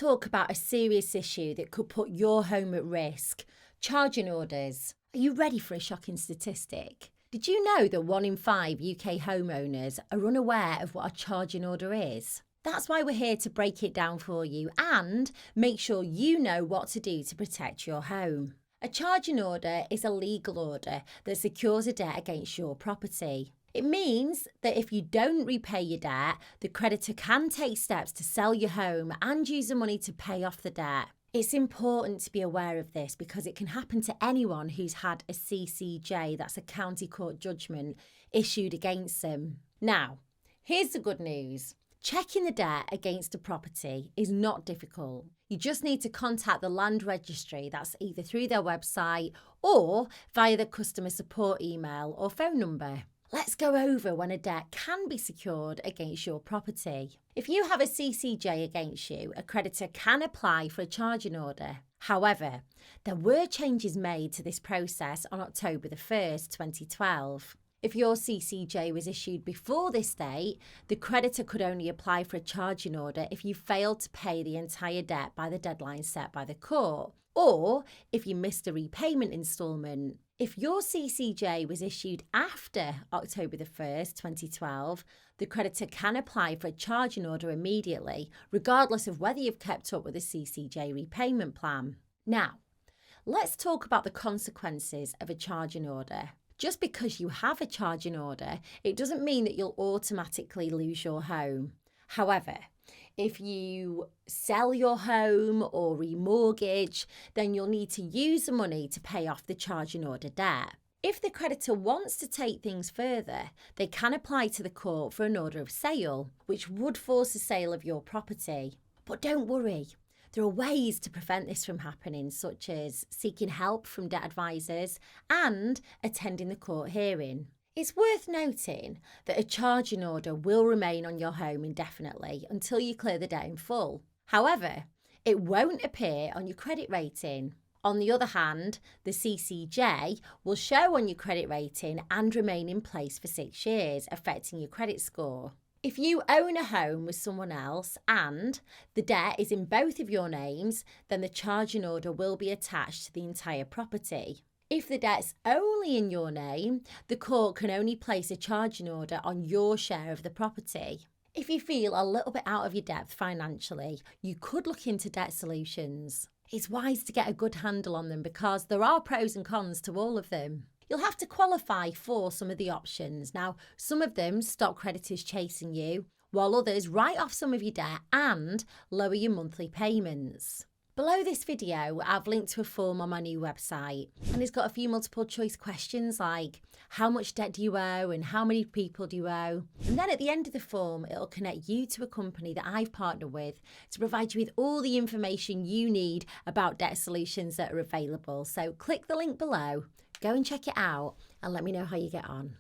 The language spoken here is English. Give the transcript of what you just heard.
talk about a serious issue that could put your home at risk: charging orders. Are you ready for a shocking statistic? Did you know that 1 in 5 UK homeowners are unaware of what a charging order is? That's why we're here to break it down for you and make sure you know what to do to protect your home. A charging order is a legal order that secures a debt against your property. It means that if you don't repay your debt, the creditor can take steps to sell your home and use the money to pay off the debt. It's important to be aware of this because it can happen to anyone who's had a CCJ, that's a county court judgment, issued against them. Now, here's the good news. Checking the debt against a property is not difficult. You just need to contact the land registry, that's either through their website or via the customer support email or phone number. Let's go over when a debt can be secured against your property. If you have a CCJ against you, a creditor can apply for a charging order. However, there were changes made to this process on October the 1st, 2012. If your CCJ was issued before this date, the creditor could only apply for a charging order if you failed to pay the entire debt by the deadline set by the court, or if you missed a repayment instalment. If your CCJ was issued after October the 1st, 2012, the creditor can apply for a charging order immediately, regardless of whether you've kept up with a CCJ repayment plan. Now, let's talk about the consequences of a charging order. Just because you have a charging order, it doesn't mean that you'll automatically lose your home. However, if you sell your home or remortgage, then you'll need to use the money to pay off the charging order debt. If the creditor wants to take things further, they can apply to the court for an order of sale, which would force the sale of your property. But don't worry, there are ways to prevent this from happening, such as seeking help from debt advisors and attending the court hearing. It's worth noting that a charging order will remain on your home indefinitely until you clear the debt in full. However, it won't appear on your credit rating. On the other hand, the CCJ will show on your credit rating and remain in place for 6 years, affecting your credit score. If you own a home with someone else and the debt is in both of your names, then the charging order will be attached to the entire property. If the debt's only in your name, the court can only place a charging order on your share of the property. If you feel a little bit out of your depth financially, you could look into debt solutions. It's wise to get a good handle on them because there are pros and cons to all of them. You'll have to qualify for some of the options. Now, some of them stop creditors chasing you, while others write off some of your debt and lower your monthly payments. Below this video, I've linked to a form on my new website, and it's got a few multiple choice questions like how much debt do you owe and how many people do you owe? And then at the end of the form, it'll connect you to a company that I've partnered with to provide you with all the information you need about debt solutions that are available. So click the link below, go and check it out, and let me know how you get on.